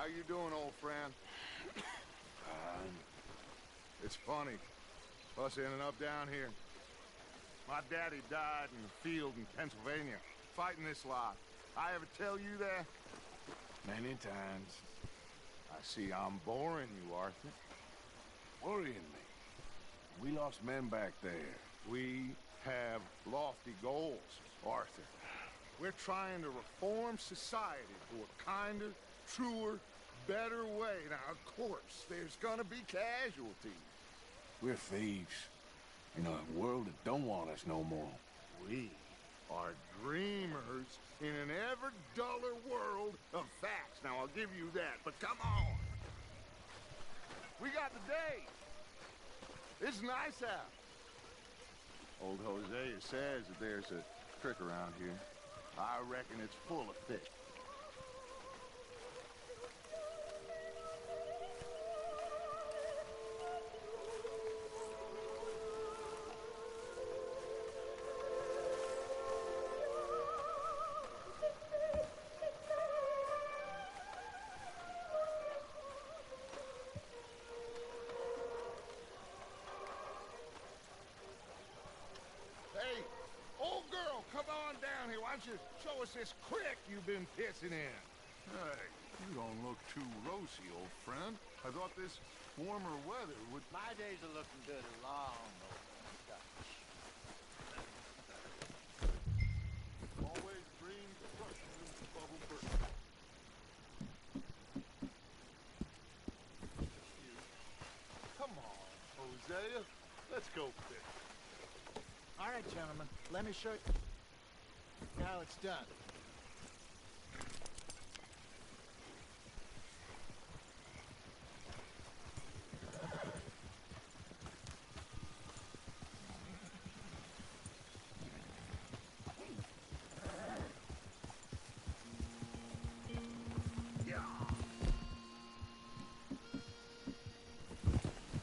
you doing, old friend? It's funny, us ending up down here. My daddy died in the field in Pennsylvania, fighting this lot. I ever tell you that? Many times. I see I'm boring you, Arthur. Worrying me. We lost men back there. We have lofty goals, Arthur. We're trying to reform society to a kinder, truer, better way. Now, of course, there's gonna be casualties. We're thieves. In a world that don't want us no more. We are dreamers in an ever duller world of facts. Now, I'll give you that, but come on. We got the day. It's nice out. Old Hosea says that there's a trick around here. I reckon it's full of fish. Hey, old girl, come on down here. Why don't you show us this creek you've been pissing in? Hey, you don't look too rosy, old friend. I thought this warmer weather would... My days are looking good long Always dreamed of crushing the bubble burst. Come on, Hosea. Let's go fish. All right, gentlemen, let me show you how it's done.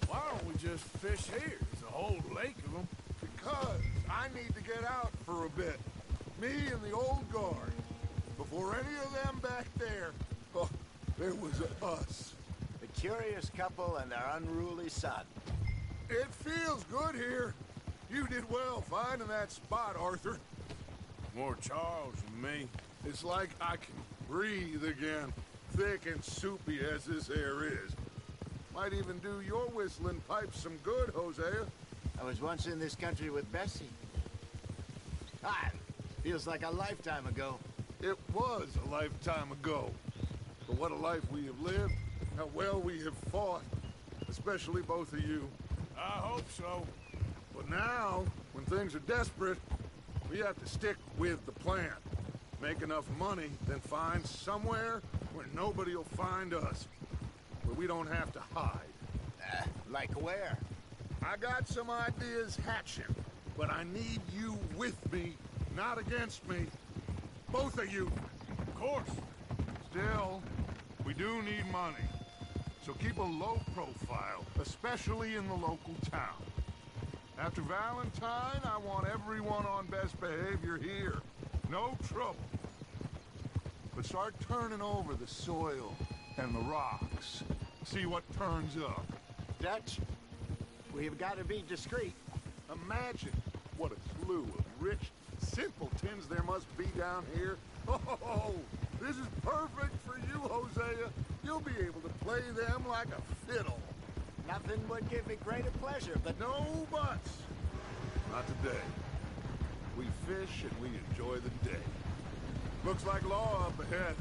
Why don't we just fish here? There's a whole lake of them. Because I need to get out for a bit. Me and the old guard. Before any of them back there, oh, there was us. The curious couple and their unruly son. It feels good here. You did well finding that spot, Arthur. More Charles than me. It's like I can breathe again, thick and soupy as this air is. Might even do your whistling pipes some good, Hosea. I was once in this country with Bessie. Ah, feels like a lifetime ago. It was a lifetime ago. But what a life we have lived, how well we have fought, especially both of you. I hope so. But now, when things are desperate, we have to stick with the plan. Make enough money, then find somewhere where nobody will find us. Where we don't have to hide. Like where? I got some ideas hatching, but I need you with me, not against me. Both of you. Of course. Still, we do need money. So keep a low profile, especially in the local town. After Valentine, I want everyone on best behavior here. No trouble. But start turning over the soil and the rocks. See what turns up. Dutch, we've got to be discreet. Imagine what a slew of rich simpletons there must be down here. Oh, this is perfect for you, Hosea. You'll be able to play them like a fiddle. Nothing would give me greater pleasure, but No buts. Not today. We fish and we enjoy the day. Looks like law up ahead.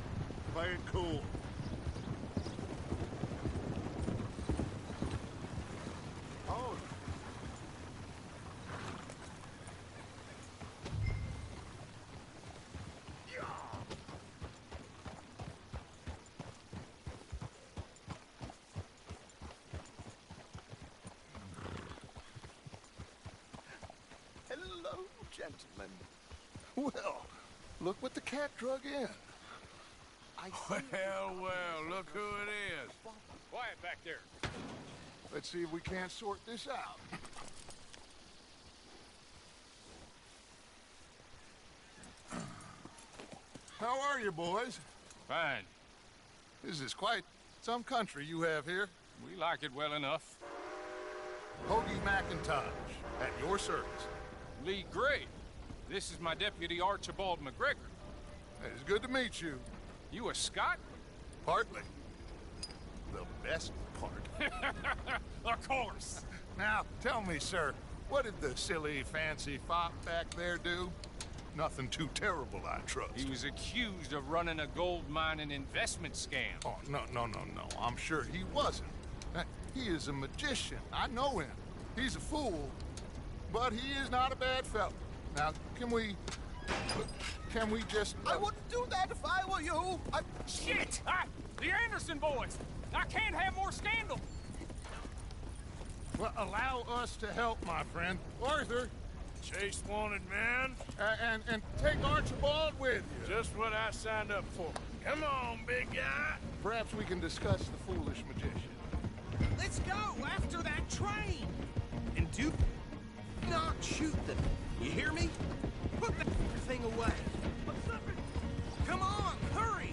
Play it cool. oh, Hello, gentlemen. Well, look what the cat drug in. Well, look who it is. Quiet back there. Let's see if we can't sort this out. How are you, boys? Fine. This is quite Some country you have here. We like it well enough. Hoagie McIntosh, at your service. Lee Gray. This is my deputy Archibald McGregor. It's good to meet you. You a Scot? Partly. The best part. Of course. Now, tell me, sir, what did the silly, fancy fop back there do? Nothing too terrible, I trust. He was accused of running a gold mining investment scam. Oh, no. I'm sure he wasn't. He is a magician. I know him. He's a fool, but he is not a bad fellow. Now, can we just... I wouldn't do that if I were you. Shit! The Anderson boys! I can't have more scandal! Well, allow us to help, my friend. Arthur, Chase wanted man. and take Archibald with you. Just what I signed up for. Come on, big guy. Perhaps we can discuss the foolish magician. Let's go after that train. And do not shoot them. You hear me? Put that thing away. Come on, hurry.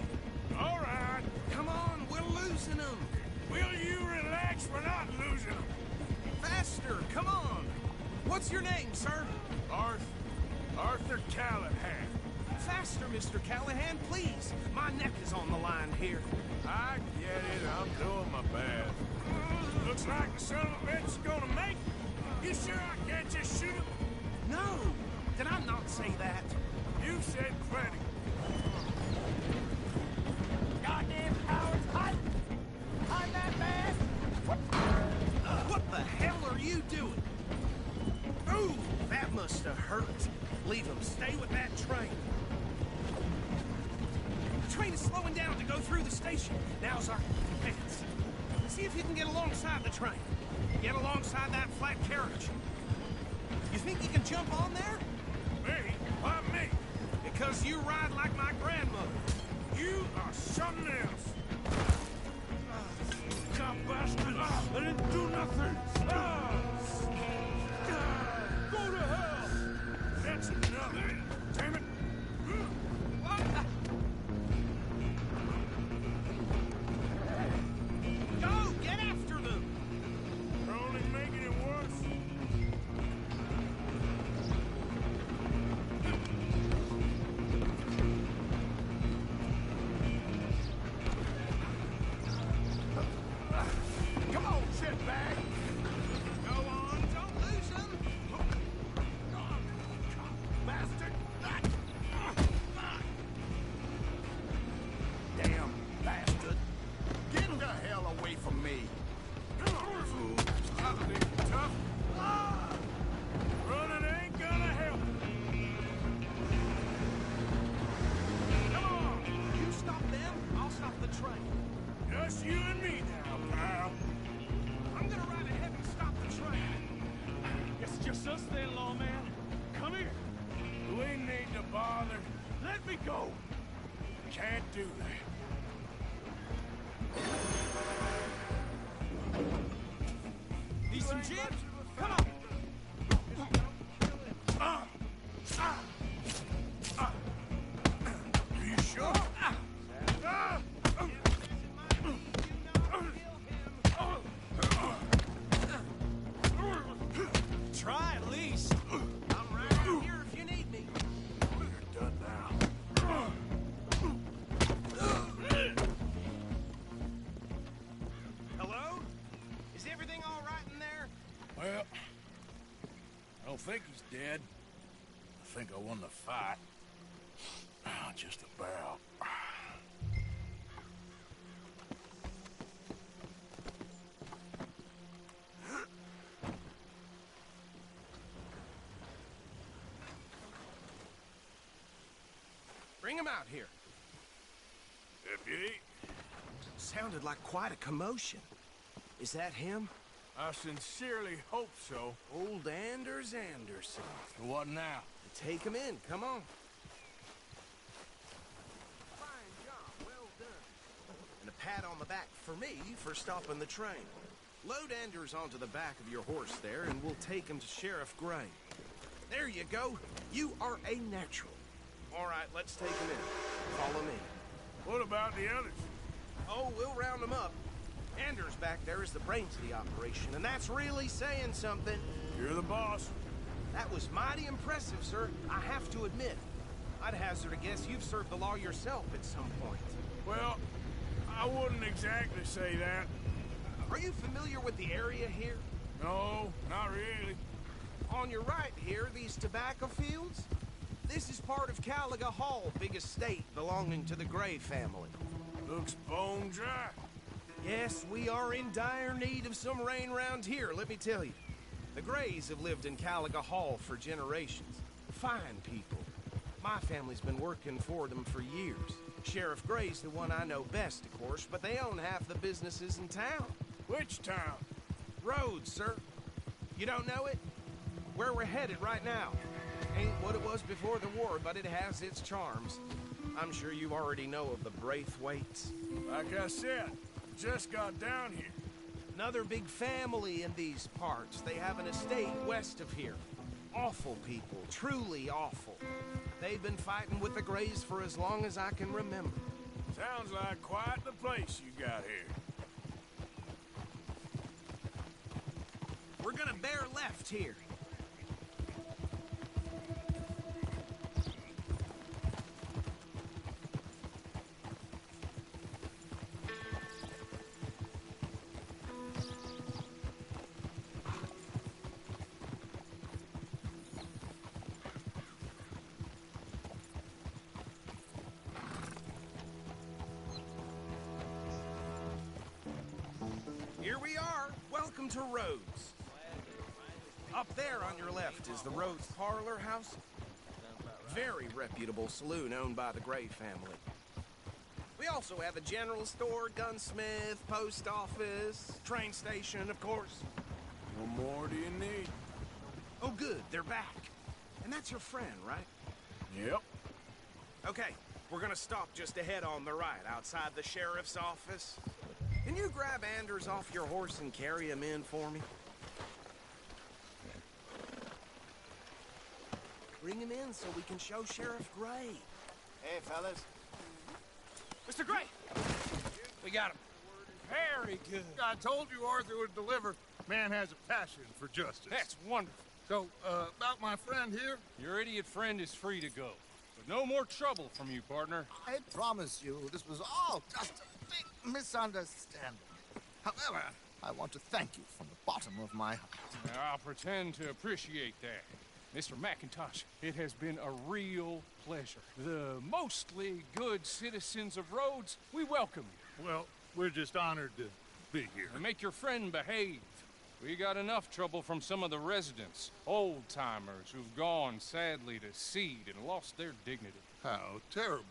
All right. Come on, we're losing them. Will you relax? We're not losing them. Faster, come on. What's your name, sir? Arthur Callahan. Faster, Mr. Callahan, please. My neck is on the line here. I get it. I'm doing my best. Looks like the son of a bitch is gonna make it. You sure I can't just shoot him? No, did I not say that? You said plenty. Goddamn cowards, hide! Hide that fast! What the hell are you doing? Ooh, that must have hurt. Leave him. Stay with that train. The train is slowing down to go through the station. Now's our chance. See if you can get alongside the train. Get alongside that flat carriage. You think you can jump on there? Me? Why me? Because you ride like my grandmother. You are something else. God bastard! I didn't do nothing! Go to hell! That's enough! Damn it! Go! Get after them! You're only making it worse. Come on, shitbag! Go on, don't lose them! Bastard! Damn bastard! Get the hell away from me! Tough. Running ain't gonna help. Come on! You stop them, I'll stop the train. Just you and me now, pal. I'm gonna ride ahead and stop the train. It's just us then, lawman. Come here. We need to bother. Let me go. Can't do that. Need some gin? Come on! Are you sure? Try at least. I'm right out here if you need me. We're done now. Hello? Is everything all right in there? Well, I don't think he's dead. I think I won the fight. Just about. Bring him out here. Deputy, Sounded like quite a commotion. Is that him? I sincerely hope so. Old Anders Anderson. What now? Take him in, come on. Fine job, well done. And a pat on the back for me for stopping the train. Load Anders onto the back of your horse there, and we'll take him to Sheriff Gray. There you go. You are a natural. All right, let's take him in. Follow me. What about the others? Oh, we'll round them up. Anders back there is the brains of the operation, and that's really saying something. You're the boss. That was mighty impressive, sir. I have to admit. I'd hazard a guess you've served the law yourself at some point. Well, I wouldn't exactly say that. Are you familiar with the area here? No, not really. On your right here, these tobacco fields? This is part of Caliga Hall, big estate belonging to the Gray family. Looks bone dry. Yes, we are in dire need of some rain round here, let me tell you. The Grays have lived in Caliga Hall for generations. Fine people. My family's been working for them for years. Sheriff Gray's the one I know best, of course, but they own half the businesses in town. Which town? Rhodes, sir. You don't know it? Where we're headed right now. Ain't what it was before the war, but it has its charms. I'm sure you already know of the Braithwaites. Like I said, just got down here. Another big family in these parts. They have an estate west of here. Awful people, truly awful. They've been fighting with the Grays for as long as I can remember. Sounds like quite the place you got here. We're gonna bear left here. Here we are. Welcome to Rhodes. Up there on your left is the Rhodes Parlor House. Very reputable saloon owned by the Gray family. We also have a general store, gunsmith, post office, train station, of course. What more do you need? Oh, good, they're back. And that's your friend, right? Yep. Okay, we're gonna stop just ahead on the right, outside the sheriff's office. Can you grab Anders off your horse and carry him in for me? Bring him in so we can show Sheriff Gray. Hey, fellas. Mr. Gray! We got him. Very good. I told you Arthur would deliver. Man has a passion for justice. That's wonderful. So, about my friend here? Your idiot friend is free to go. But no more trouble from you, partner. I promise you, this was all just a big misunderstanding. However, I want to thank you from the bottom of my heart. Now, I'll pretend to appreciate that. Mr. McIntosh, it has been a real pleasure. The mostly good citizens of Rhodes, we welcome you. Well, we're just honored to be here. And make your friend behave. We got enough trouble from some of the residents, old-timers who've gone, sadly, to seed and lost their dignity. How terrible.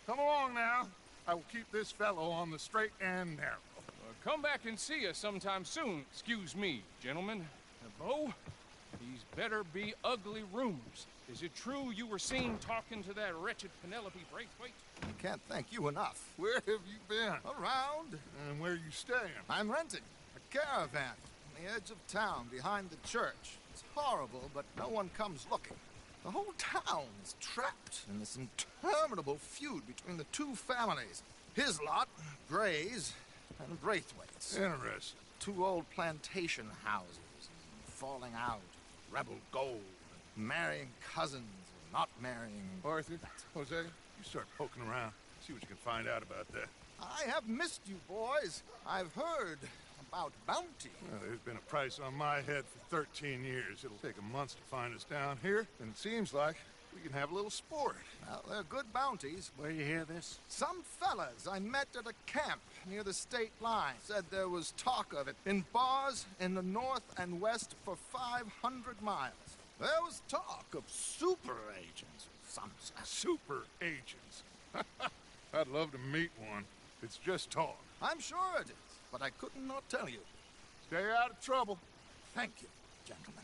Come along now. I will keep this fellow on the straight and narrow. Come back and see us sometime soon. Excuse me, gentlemen. Bo, these better be ugly rumors. Is it true you were seen talking to that wretched Penelope Braithwaite? I can't thank you enough. Where have you been? Around, And where you staying? I'm renting a caravan on the edge of town behind the church. It's horrible, but no one comes looking. The whole town's trapped in this interminable feud between the two families. His lot, Gray's, and Braithwaite's. Interesting. Two old plantation houses, falling out, rebel gold, marrying cousins, not marrying. Arthur, Jose, you start poking around. See what you can find out about that. I have missed you, boys. I've heard about bounty. Well, there's been a price on my head for 13 years. It'll take a month to find us down here, and it seems like we can have a little sport. Well, they're good bounties. Where you hear this? Some fellas I met at a camp near the state line said there was talk of it in bars in the north and west for 500 miles. There was talk of super agents of some sort. Super agents. I'd love to meet one. It's just talk. I'm sure it is, but I could not tell you. Stay out of trouble. Thank you, gentlemen.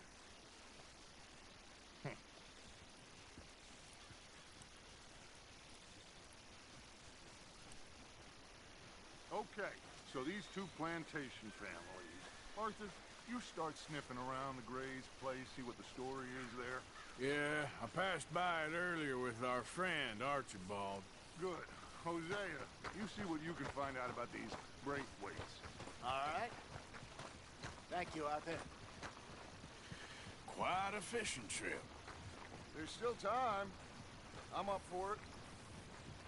Okay, so these two plantation families. Arthur, you start sniffing around the Gray's place, see what the story is there. Yeah, I passed by it earlier with our friend, Archibald. Good. Hosea, you see what you can find out about these Braithwaites. All right. Thank you, Arthur. Quite a fishing trip. There's still time. I'm up for it.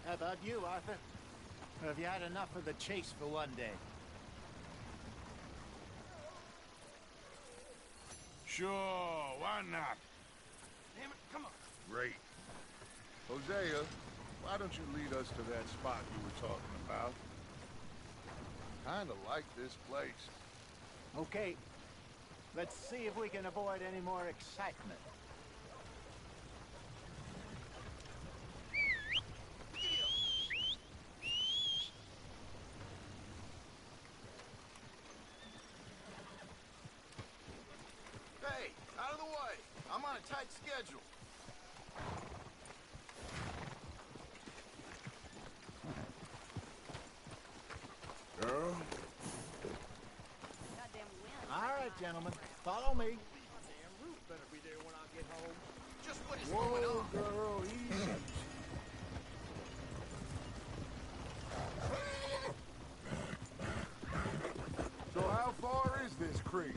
How about you, Arthur? Or have you had enough of the chase for one day? Sure, why not? Damn it, come on. Great. Hosea, why don't you lead us to that spot you were talking about? Kinda like this place. Okay. Let's see if we can avoid any more excitement. Hey, out of the way. I'm on a tight schedule. Girl? All right, gentlemen. Follow me. Damn Root better be there when I get home. Just what is Whoa, going on? girl, easy. So how far is this creek?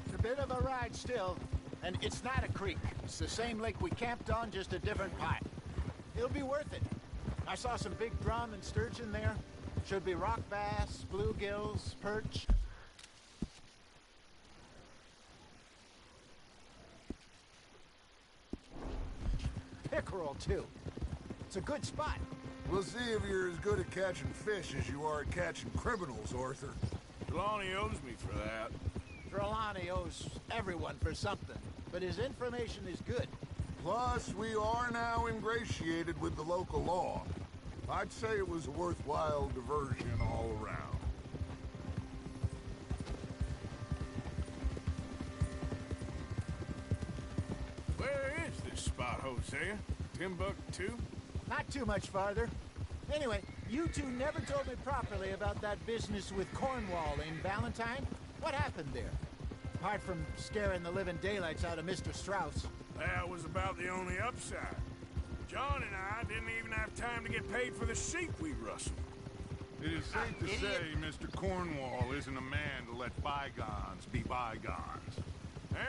It's a bit of a ride still, and it's not a creek. It's the same lake we camped on, just a different part. It'll be worth it. I saw some big drum and sturgeon there. Should be rock bass, bluegills, perch. Pickerel, too. It's a good spot. We'll see if you're as good at catching fish as you are at catching criminals, Arthur. Trelawney owes me for that. Trelawney owes everyone for something, but his information is good. Plus, we are now ingratiated with the local law. I'd say it was a worthwhile diversion all around. Where is this spot, Hosea? Timbuktu? Not too much farther. Anyway, you two never told me properly about that business with Cornwall in Valentine. What happened there? Apart from scaring the living daylights out of Mr. Strauss. That was about the only upside. John and I didn't even have time to get paid for the sheep we rustled. It is safe to say Mr. Cornwall isn't a man to let bygones be bygones.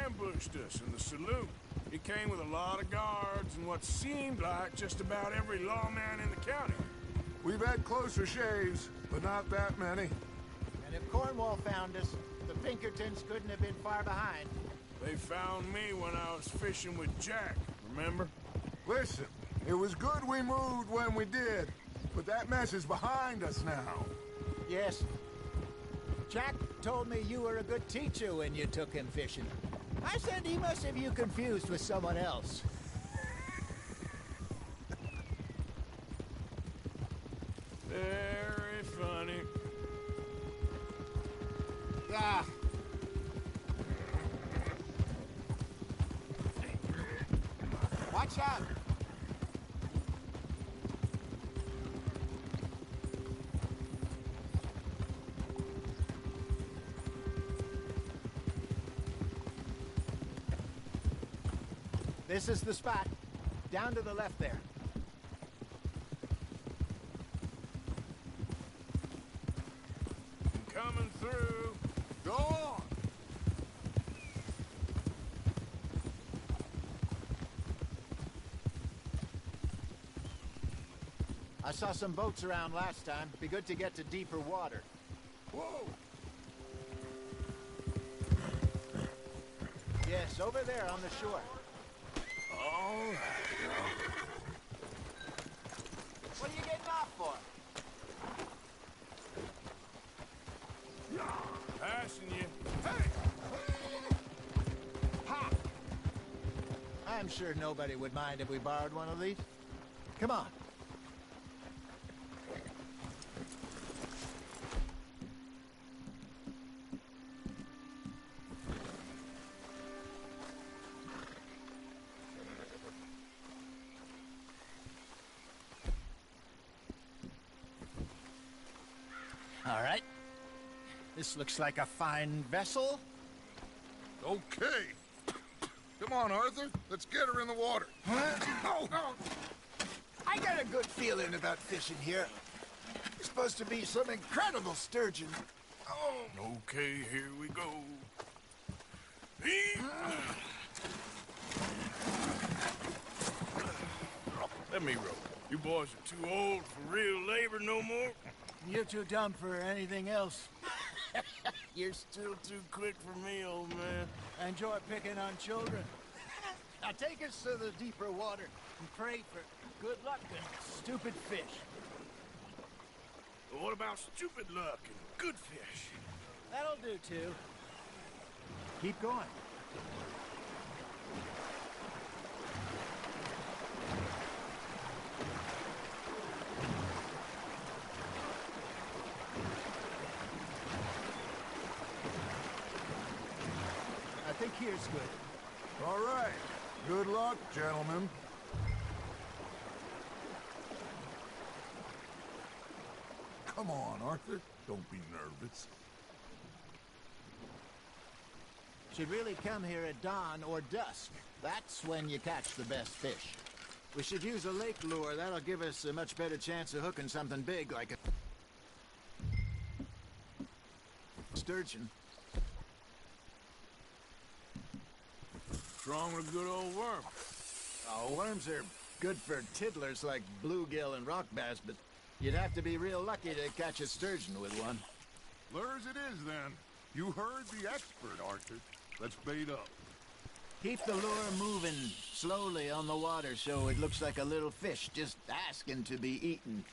Ambushed us in the saloon. He came with a lot of guards and what seemed like just about every lawman in the county. We've had closer shaves, but not that many. And if Cornwall found us, the Pinkertons couldn't have been far behind. They found me when I was fishing with Jack, remember? Listen, it was good we moved when we did, but that mess is behind us now. Yes. Jack told me you were a good teacher when you took him fishing. I said he must have you confused with someone else. Very funny. Ah. Watch out! This is the spot. Down to the left there. I'm coming through. Go on! I saw some boats around last time. Be good to get to deeper water. Whoa! Yes, over there on the shore. All right. What are you getting off for? Passing you. Ha! I'm sure nobody would mind if we borrowed one of these. Come on. All right. This looks like a fine vessel. Okay. Come on, Arthur. Let's get her in the water. I got got a good feeling about fishing here. There's supposed to be some incredible sturgeon. Oh. Okay, here we go. Let me row. You boys are too old for real labor no more. You're too dumb for anything else. You're still too quick for me, old man. I enjoy picking on children. Now take us to the deeper water and pray for good luck and stupid fish. Well, what about stupid luck and good fish? That'll do, too. Keep going. I think here's good. All right. Good luck, gentlemen. Come on, Arthur. Don't be nervous. Should really come here at dawn or dusk. That's when you catch the best fish. We should use a lake lure. That'll give us a much better chance of hooking something big like a sturgeon. What's wrong with a good old worm? Oh, worms are good for tiddlers like bluegill and rock bass, but you'd have to be real lucky to catch a sturgeon with one. Lures it is, then. You heard the expert, Arthur. Let's bait up. Keep the lure moving slowly on the water so it looks like a little fish just asking to be eaten.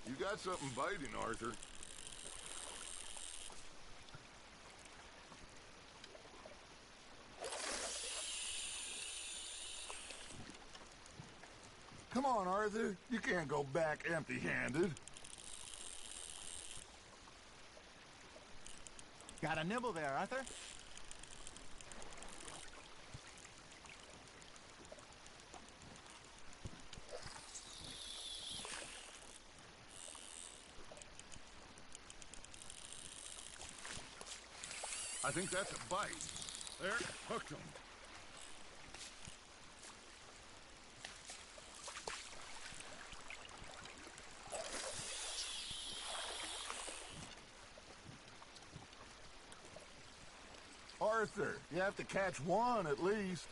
You got something biting, Arthur. Come on, Arthur. You can't go back empty-handed. Got a nibble there, Arthur? I think that's a bite. There, hooked him. Arthur, you have to catch one at least.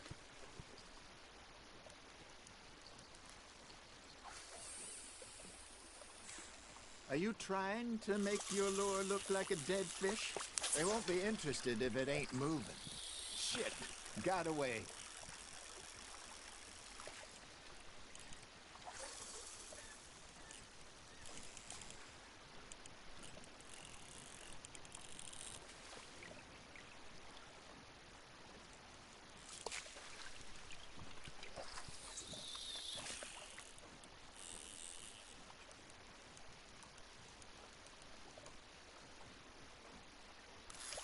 Are you trying to make your lure look like a dead fish? They won't be interested if it ain't moving. Shit, got away.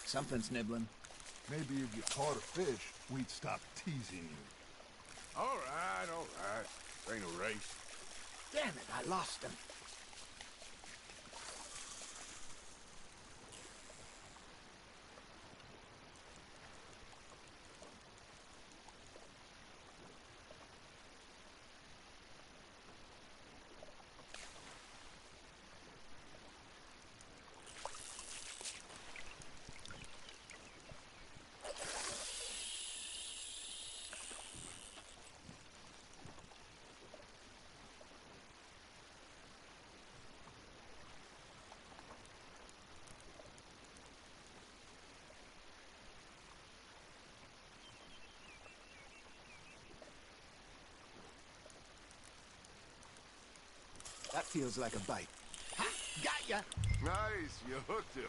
Something's nibbling. Maybe if you caught a fish, we'd stop teasing you. All right. Ain't a race. Damn it, I lost him. That feels like a bite. Ha! Got ya! Nice, you hooked him.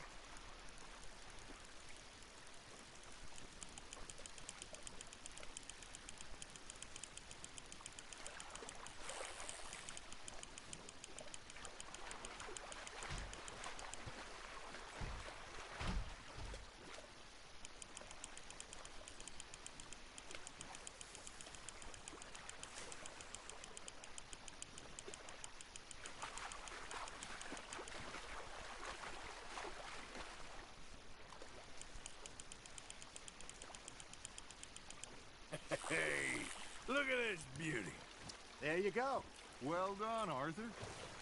Hey, look at this beauty. There you go. Well done, Arthur.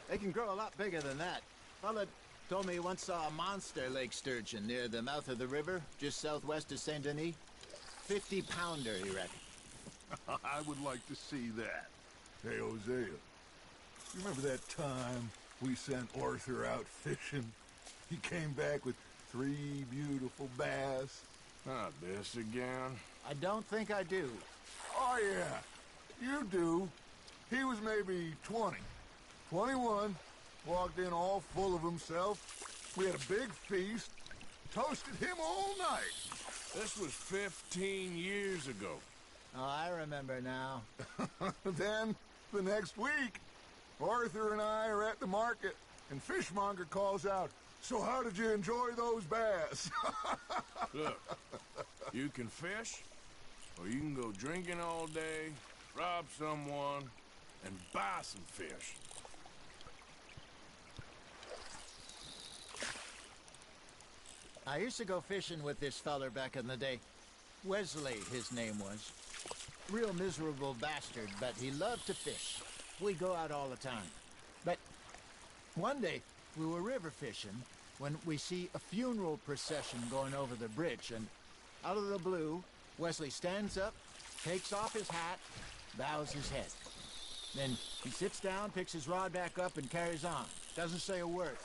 They can grow a lot bigger than that. Fella told me he once saw a monster lake sturgeon near the mouth of the river, just southwest of Saint Denis. 50-pounder, he reckoned. I would like to see that. Hey, Hosea, you remember that time we sent Arthur out fishing? He came back with 3 beautiful bass. Not this again. I don't think I do. Oh, yeah, you do. He was maybe 20, 21, walked in all full of himself. We had a big feast, toasted him all night. This was 15 years ago. Oh, I remember now. Then, the next week, Arthur and I are at the market, and Fishmonger calls out, "So how did you enjoy those bass?" Look, you can fish, or you can go drinking all day, rob someone, and buy some fish. I used to go fishing with this feller back in the day. Wesley, his name was. Real miserable bastard, but he loved to fish. We go out all the time. But one day, we were river fishing when we see a funeral procession going over the bridge, and out of the blue, Wesley stands up, takes off his hat, bows his head. Then he sits down, picks his rod back up, and carries on. Doesn't say a word.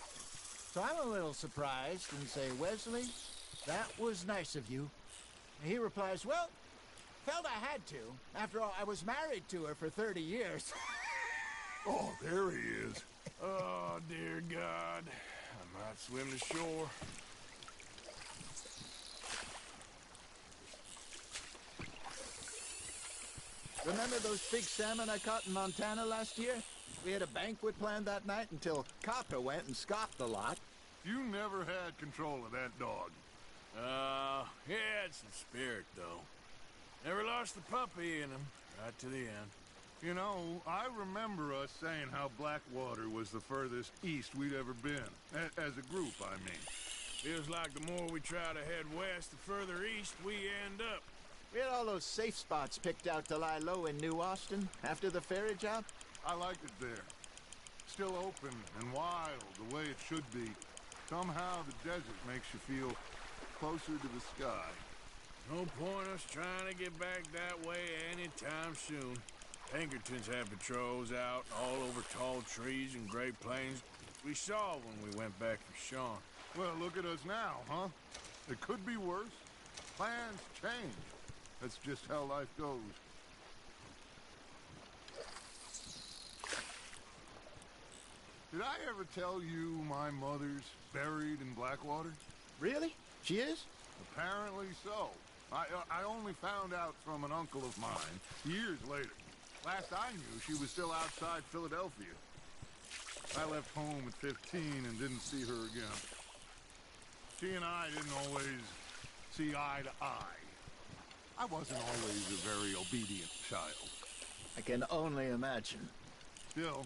So I'm a little surprised and say, "Wesley, that was nice of you." And he replies, "Well, felt I had to. After all, I was married to her for 30 years. Oh, there he is. Oh, dear God. I might swim to shore. Remember those big salmon I caught in Montana last year? We had a banquet planned that night until Copper went and scoffed a lot. You never had control of that dog. He had some spirit, though. Never lost the puppy in him, right to the end. You know, I remember us saying how Blackwater was the furthest east we'd ever been. As a group, I mean. Feels like the more we try to head west, the further east we end up. We had all those safe spots picked out to lie low in New Austin after the ferry job. I liked it there. Still open and wild, the way it should be. Somehow the desert makes you feel closer to the sky. No point us trying to get back that way anytime soon. Pinkertons have patrols out all over tall trees and Great Plains. We saw when we went back from Sean. Well, look at us now, huh? It could be worse. Plans change. That's just how life goes. Did I ever tell you my mother's buried in Blackwater? Really? She is? Apparently so. I only found out from an uncle of mine years later. Last I knew, she was still outside Philadelphia. I left home at 15 and didn't see her again. She and I didn't always see eye to eye. I wasn't always a very obedient child. I can only imagine. Still,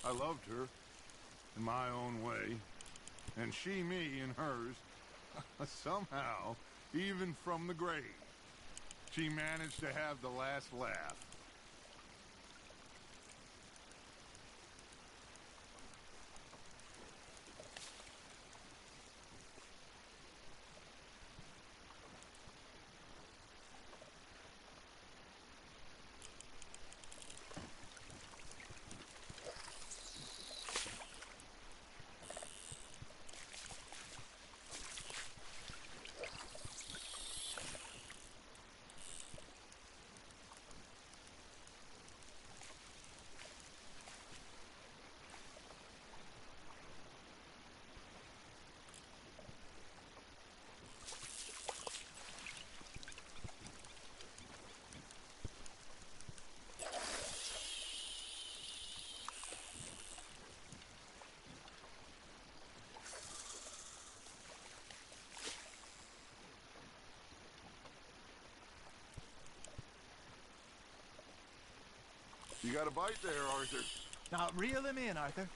I loved her in my own way, and she me in hers. Somehow, even from the grave, she managed to have the last laugh. You got a bite there, Arthur. Now, reel him in, Arthur.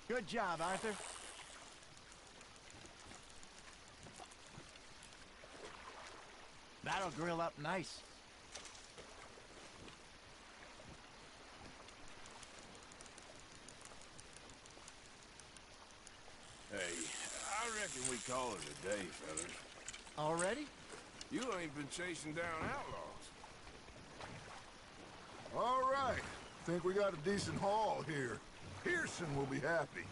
Good job, Arthur. That'll grill up nice. Hey, I reckon we call it a day, fellas. Already? You ain't been chasing down outlaws. All right. Think we got a decent haul here. Pearson will be happy.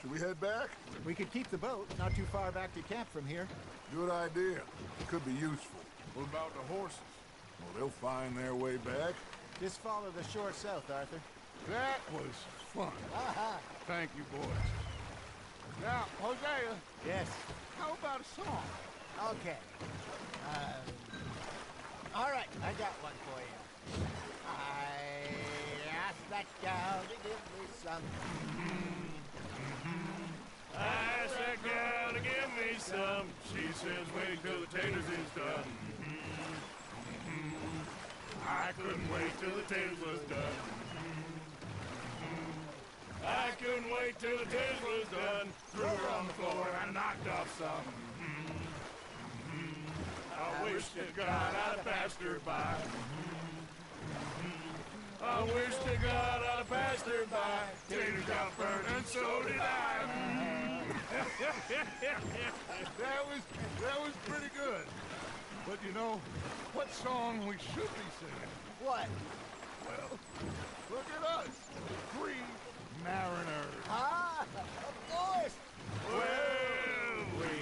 Should we head back? We could keep the boat not too far back to camp from here. Good idea. Could be useful. What about the horses? Well, they'll find their way back. Just follow the shore south, Arthur. That was fun. Aha! Thank you, boys. Now, Hosea, Yes. how about a song? Okay. All right, I got one for you. I asked that gal to give me some. I asked that gal to give me some. She says wait till the taters is done. I couldn't wait till the taters was done. I couldn't wait till the taters was done. Threw her on the floor and I knocked off some. I wish to God I'd have passed her by. I wish to God I'd have passed her by. Taters got burned and so did I. That was pretty good. But you know, what song we should be singing? What? Well, look at us. Three mariners. Ah, of course. Well, we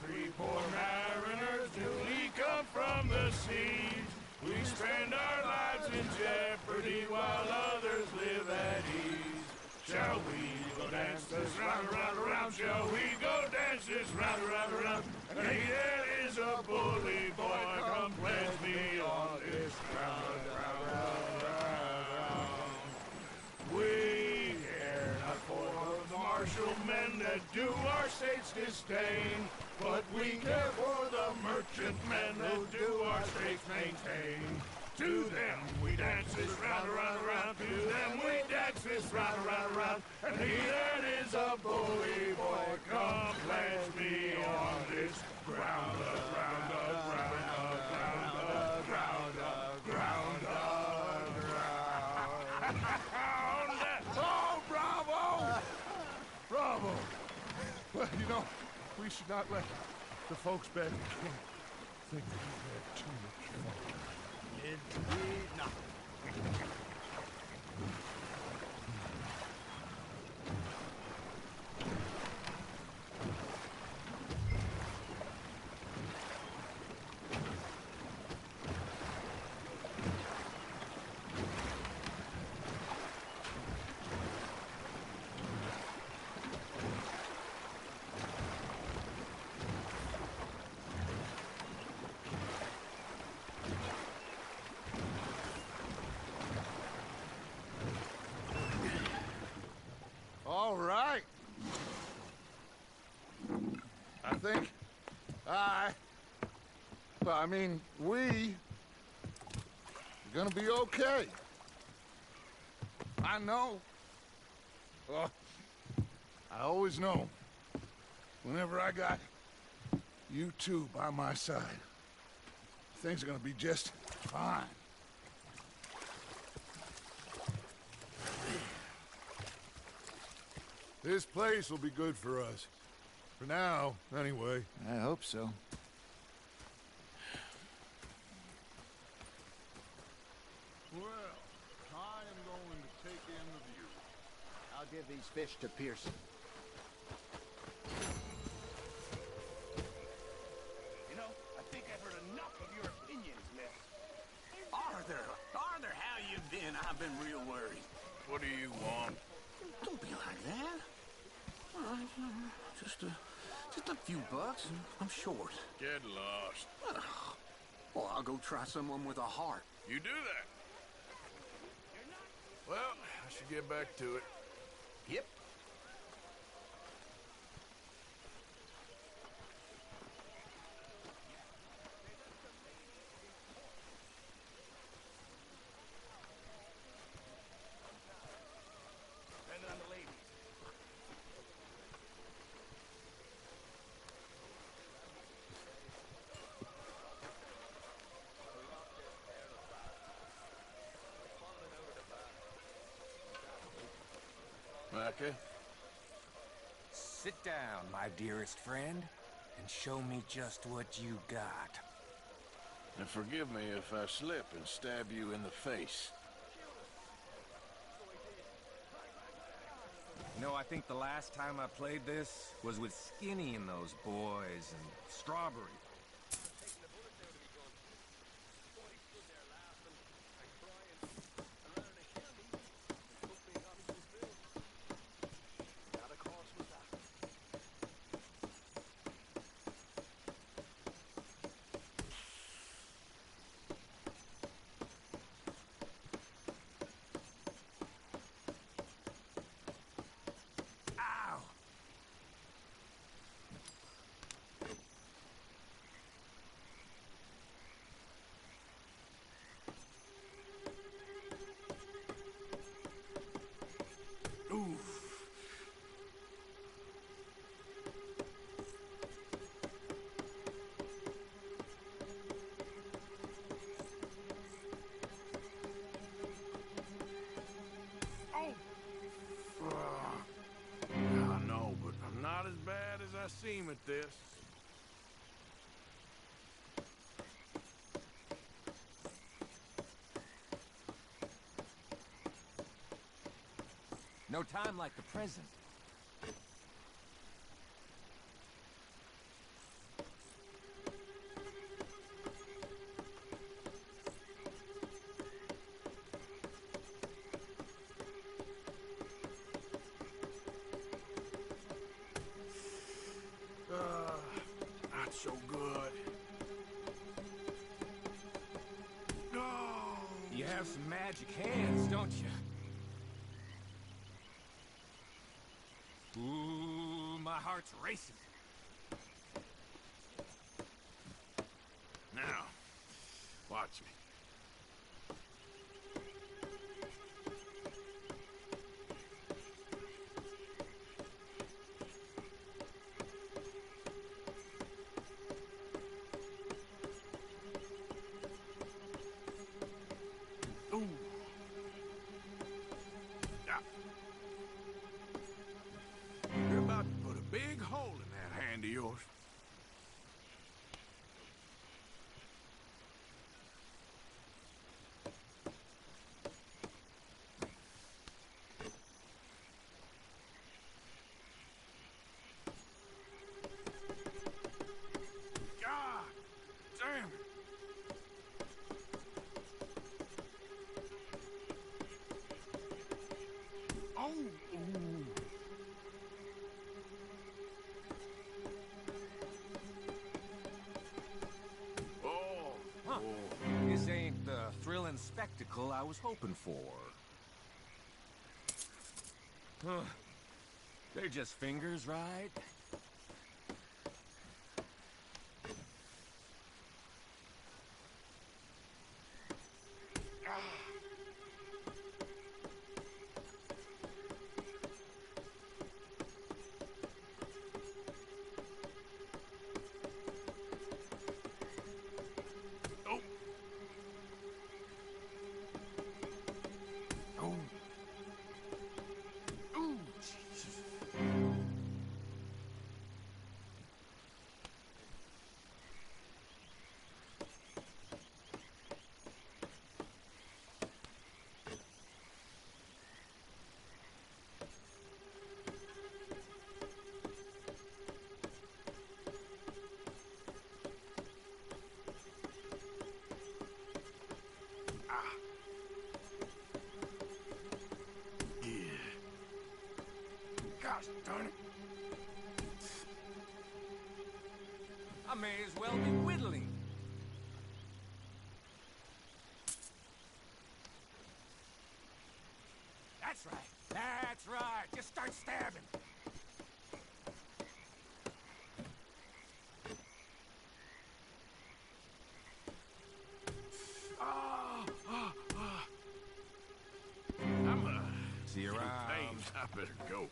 three poor mariners, newly come from the seas. We spend our lives in jeopardy while others live at ease. Shall we go dance this round, around, around? Shall we go dance this round, around, around? And he that is a bully boy, come pledge me on this round, round, round, round. We care not for the martial men that do our state's disdain, but we care for the merchant men that do our state's maintain. To them we dance this round, around, around. To them we dance this round, around, around. And he that is a bully boy, come pledge me on this ground up, ground up, ground up, ground up, ground up, ground up, ground up. Oh, bravo! Bravo! Well, you know, we should not let the folks back in camp think that we've had too much fun. Indeed not. All right. I think we are gonna be okay. I know. I always know. Whenever I got you two by my side, things are gonna be just fine. This place will be good for us. For now, anyway. I hope so. Well, I am going to take in the view. I'll give these fish to Pearson. You know, I think I've heard enough of your opinions, miss. Arthur, how you been? I've been real worried. What do you want? Don't be like that. All right, just a few bucks, and I'm short. Get lost. Well, I'll go try someone with a heart. You do that. Well, I should get back to it. Yep. And on the ladies. vodka? Sit down, my dearest friend, and show me just what you got. And forgive me if I slip and stab you in the face. You know, I think the last time I played this was with Skinny and those boys and Strawberry. I know, but I'm not as bad as I seem at this. No time like the present. Not so good. No! You have some magic hands, don't you? Ooh, my heart's racing. Now, watch me. Ooh. Yeah. You're about to put a big hole in that hand of yours. God damn it. Oh, ooh. Oh, Huh. oh. This ain't the thrilling spectacle I was hoping for. Huh. They're just fingers, right? Oh. Oh. Ooh, Jesus. Ah. Yeah. Gosh darn it. I may as well be whittling. That's right. That's right. Just start stabbing. Ah, ah, ah. I'm See you around. pain. I better go.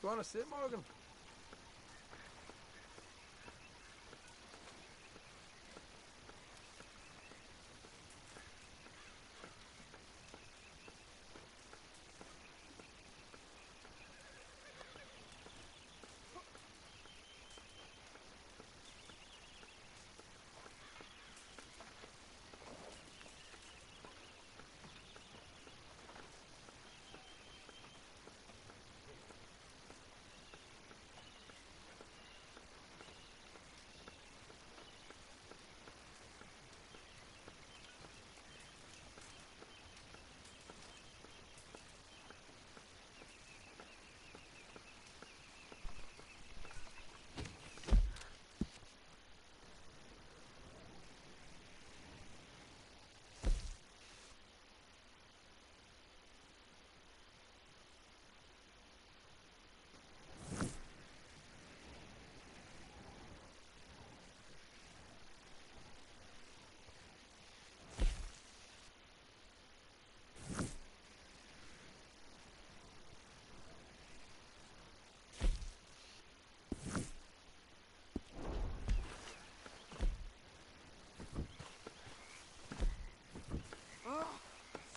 want to sit, Morgan?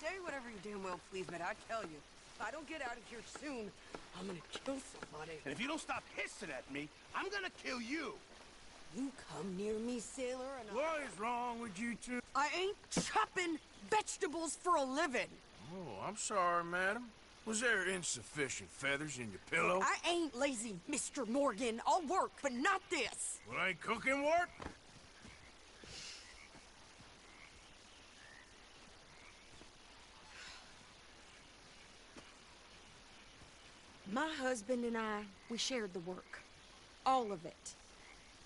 Say whatever you damn well please, but I tell you, if I don't get out of here soon, I'm gonna kill somebody. And if you don't stop hissing at me, I'm gonna kill you. You come near me, sailor, and What is wrong with you two? I ain't chopping vegetables for a living. Oh, I'm sorry, madam. Was there insufficient feathers in your pillow? I ain't lazy, Mr. Morgan. I'll work, but not this. Well, ain't cooking work? My husband and I, we shared the work. All of it.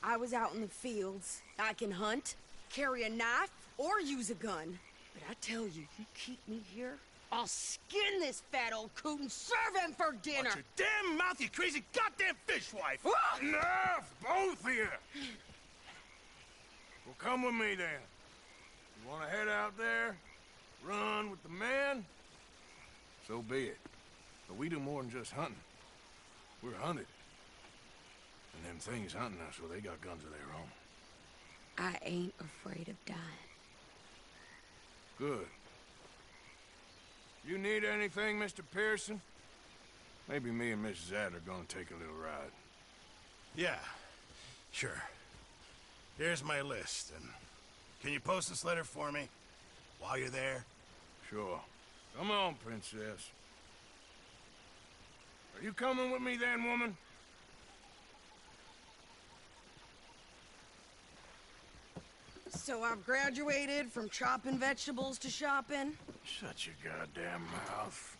I was out in the fields. I can hunt, carry a knife, or use a gun. But I tell you, you keep me here, I'll skin this fat old coot and serve him for dinner. Watch your damn mouth, you crazy goddamn fishwife! Enough, both of you! Well, come with me, then. You want to head out there, run with the men? So be it. But we do more than just hunting. We're hunted. And them things hunting us, well, they got guns of their own. I ain't afraid of dying. Good. You need anything, Mr. Pearson? Maybe me and Mrs. Adler are gonna take a little ride. Yeah, sure. Here's my list, and can you post this letter for me while you're there? Sure. Come on, princess. Are you coming with me then, woman? So I've graduated from chopping vegetables to shopping? Shut your goddamn mouth.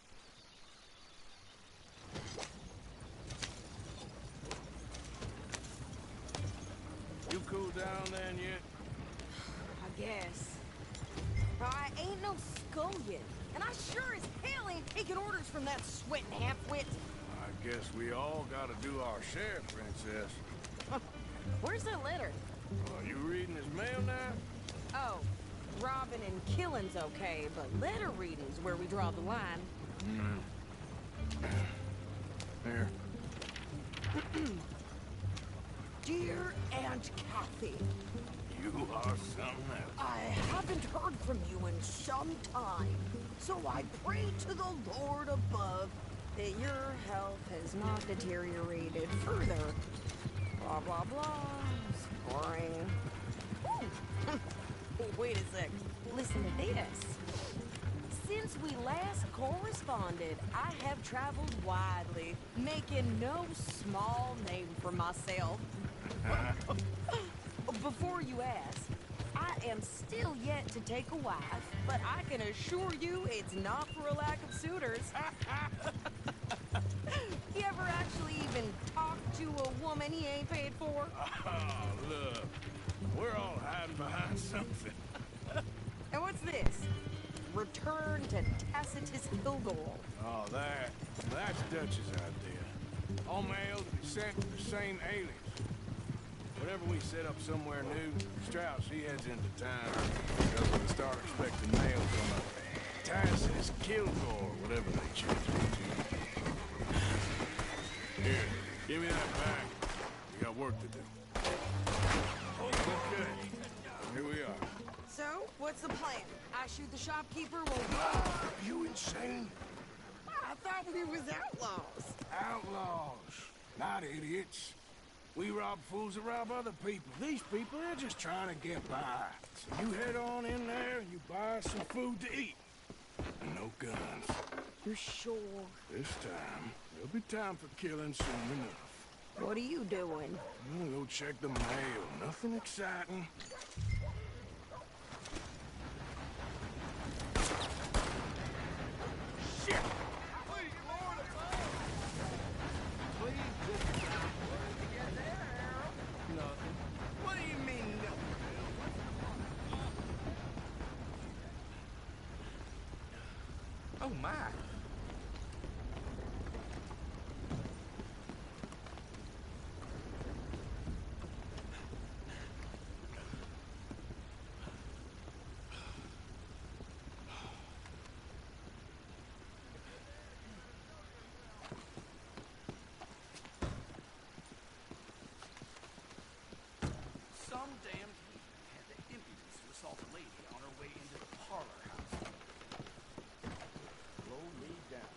You cool down then yet? I guess. I ain't no scullion, and I sure as hell ain't taking orders from that sweating half-wit. I guess we all gotta do our share, princess. Where's that letter? Are you reading his mail now? Oh, robbing and killing's okay, but letter reading's where we draw the line. Here. Dear Aunt Kathy, You are something else. I haven't heard from you in some time, so I pray to the Lord above that your health has not deteriorated further. Blah, blah, blah. Boring. Ooh. Wait a sec. Listen to this. Since we last corresponded, I have traveled widely, making no small name for myself. Before you ask, I am still yet to take a wife, but I can assure you it's not for a lack of suitors. You ever actually even talk to a woman he ain't paid for? Oh, look. We're all hiding behind something. And what's this? Return to Tacitus Hillgore. Oh, that's Dutch's idea. All mail to be sent to the same alias. Whenever we set up somewhere new, Strauss, he heads into town. Because we start expecting mail from a Tacitus Kilgore, whatever they change it to. Here, give me that back. We got work to do. Okay, here we are. So, what's the plan? I shoot the shopkeeper while... Are you insane? I thought we was outlaws. Outlaws, not idiots. We rob fools that rob other people. These people, they're just trying to get by. So you head on in there and you buy some food to eat. And no guns. You're sure? This time, there'll be time for killing soon enough. What are you doing? I'm gonna go check the mail. Nothing exciting. Shit! What do you mean, no? Oh, my. Some damned heathen had the impudence to assault a lady on her way into the parlor house. Slow me down.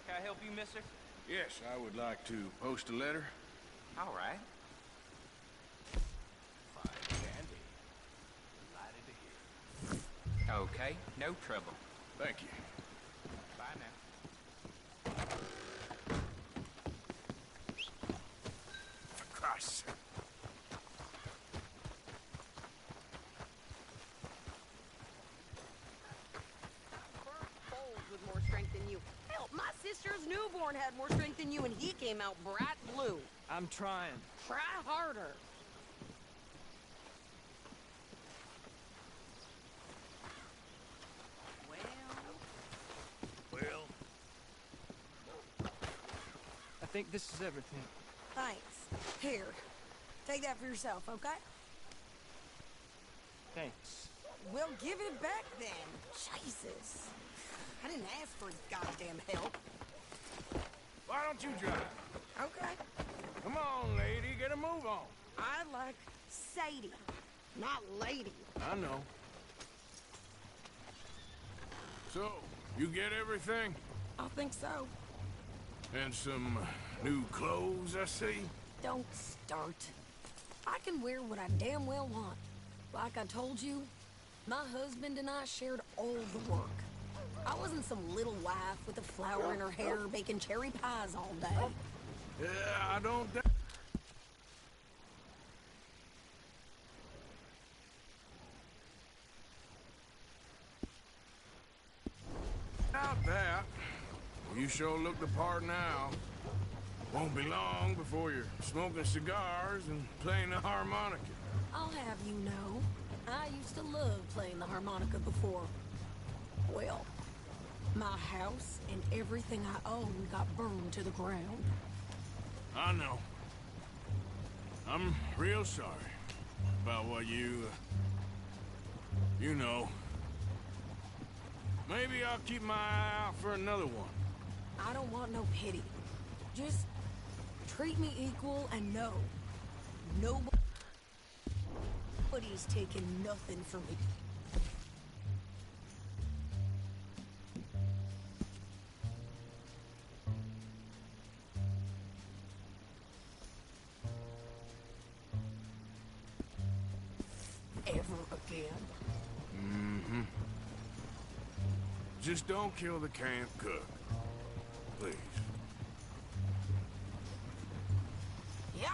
Can I help you, mister? Yes, I would like to post a letter. All right. Fine candy. Delighted to hear. Okay, no trouble. Thank you. Bye now. For Christ's sake. Foals with more strength than you. Hell, my sister's newborn had more strength than you, and he came out bright blue. I'm trying. Try harder. Well, I think this is everything. Thanks. Here, take that for yourself, okay? Thanks. We'll give it back then. Jesus. I didn't ask for his goddamn help. why don't you drive? Okay. Come on, lady, get a move on. I like Sadie, not lady. I know. So, you get everything? I think so. And some new clothes, I see? Don't start. I can wear what I damn well want. Like I told you, my husband and I shared all the work. I wasn't some little wife with a flower in her hair baking cherry pies all day. Yeah, I don't doubt that. You sure look the part now. Won't be long before you're smoking cigars and playing the harmonica. I'll have you know, I used to love playing the harmonica before. Well, my house and everything I owned got burned to the ground. I know. I'm real sorry about what you know. Maybe I'll keep my eye out for another one. I don't want no pity. Just treat me equal and know nobody's taking nothing from me. Ever again. Mm-hmm. Just don't kill the camp cook. Please. Yeah.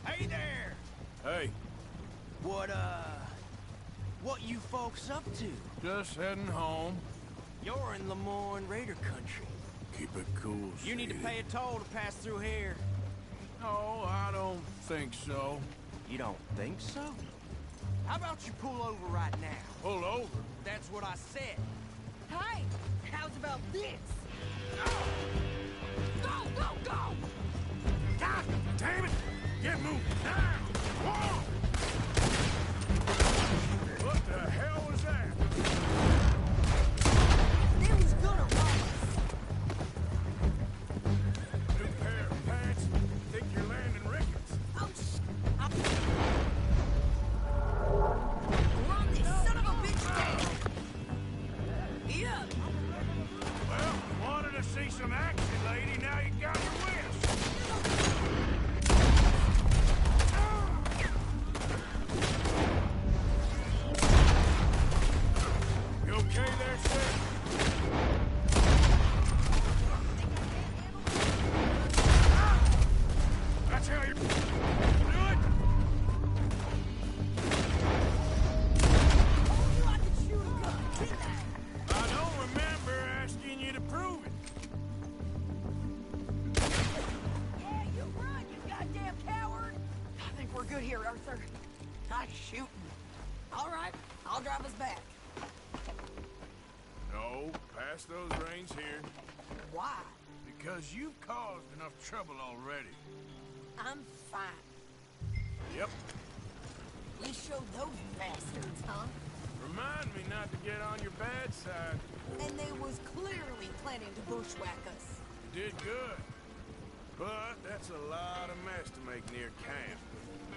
Hey there! Hey, What you folks up to? just heading home. You're in Lemoyne Raider country. Keep it cool, You need to Sadie. pay a toll to pass through here. No, I don't think so. You don't think so? How about you pull over right now? Pull over. That's what I said. Hey, how's about this? Go, go, go! God damn it! Get moving now! Whoa! What the hell was that? There here, Arthur. Nice shooting. All right, I'll drive us back. No, pass those reins here. Why? Because you've caused enough trouble already. I'm fine. Yep. We showed those bastards, huh? Remind me not to get on your bad side. And they was clearly planning to bushwhack us. You did good. But that's a lot of mess to make near camp.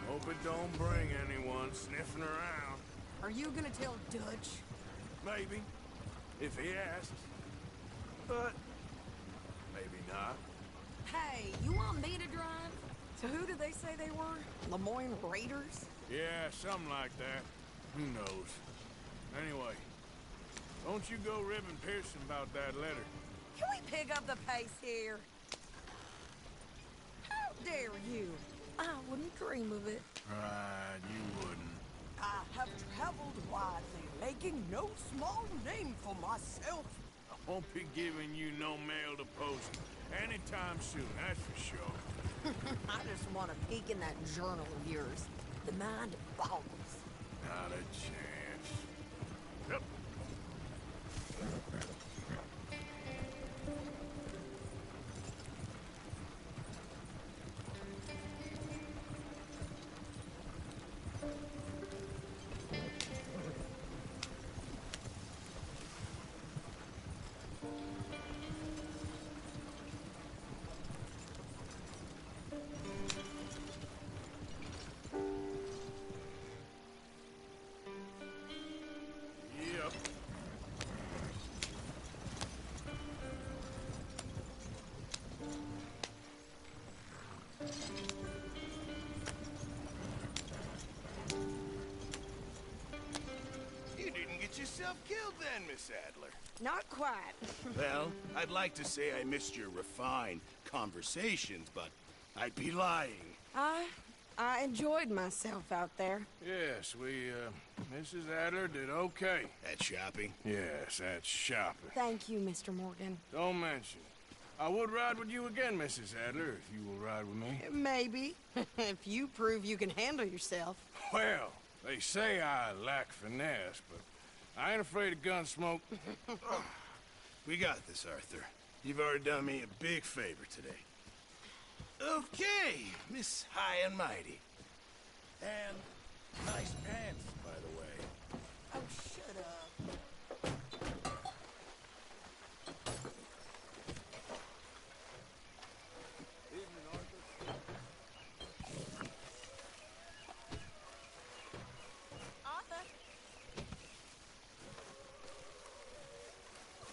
Hope it don't bring anyone sniffing around. Are you gonna tell Dutch? Maybe. If he asks. But maybe not. Hey, you want me to drive? So who did they say they were? Lemoyne Raiders? Yeah, something like that. Who knows? Anyway, don't you go ribbing Pearson about that letter. Can we pick up the pace here? How dare you? I wouldn't dream of it. Right, you wouldn't. I have traveled widely, making no small name for myself. I won't be giving you no mail to post anytime soon, that's for sure. I just want to peek in that journal of yours. The mind boggles. Not a chance. Yep. Yep. You didn't get yourself killed then, Miss Adler. Not quite. Well, I'd like to say I missed your refined conversations, but I'd be lying. I enjoyed myself out there. Yes, Mrs. Adler did okay. At shopping? Yes, that's shopping. Thank you, Mr. Morgan. Don't mention it. I would ride with you again, Mrs. Adler, if you will ride with me. Maybe. If you prove you can handle yourself. Well, they say I lack finesse, but I ain't afraid of gun smoke. We got this, Arthur. You've already done me a big favor today. Okay, Miss High and Mighty. And nice pants, by the way. Oh, shut up. Evening, Arthur. Arthur?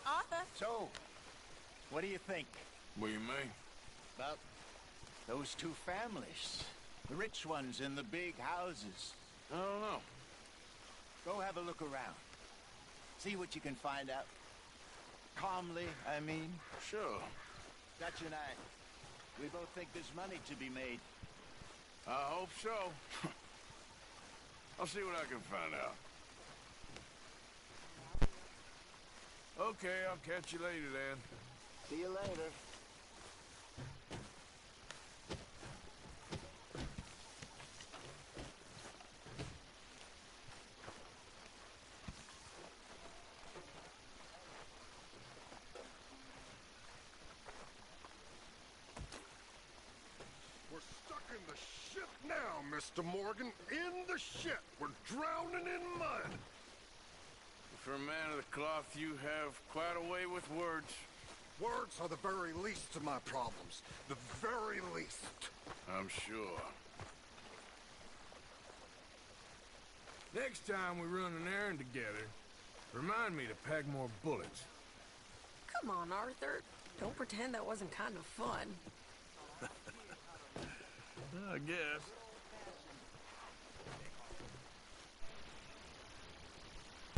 Arthur? So, what do you think What do you mean? about those two families? The rich ones in the big houses. I don't know. Go have a look around. See what you can find out. Calmly, I mean. Sure. Dutch and I, we both think there's money to be made. I hope so. I'll see what I can find out. Okay, I'll catch you later then. See you later. We're stuck in the shit now, Mr. Morgan. In the shit. We're drowning in mud. For a man of the cloth, you have quite a way with words. Words are the very least of my problems. The very least. I'm sure. Next time we run an errand together, remind me to pack more bullets. Come on, Arthur. Don't pretend that wasn't kind of fun. I guess.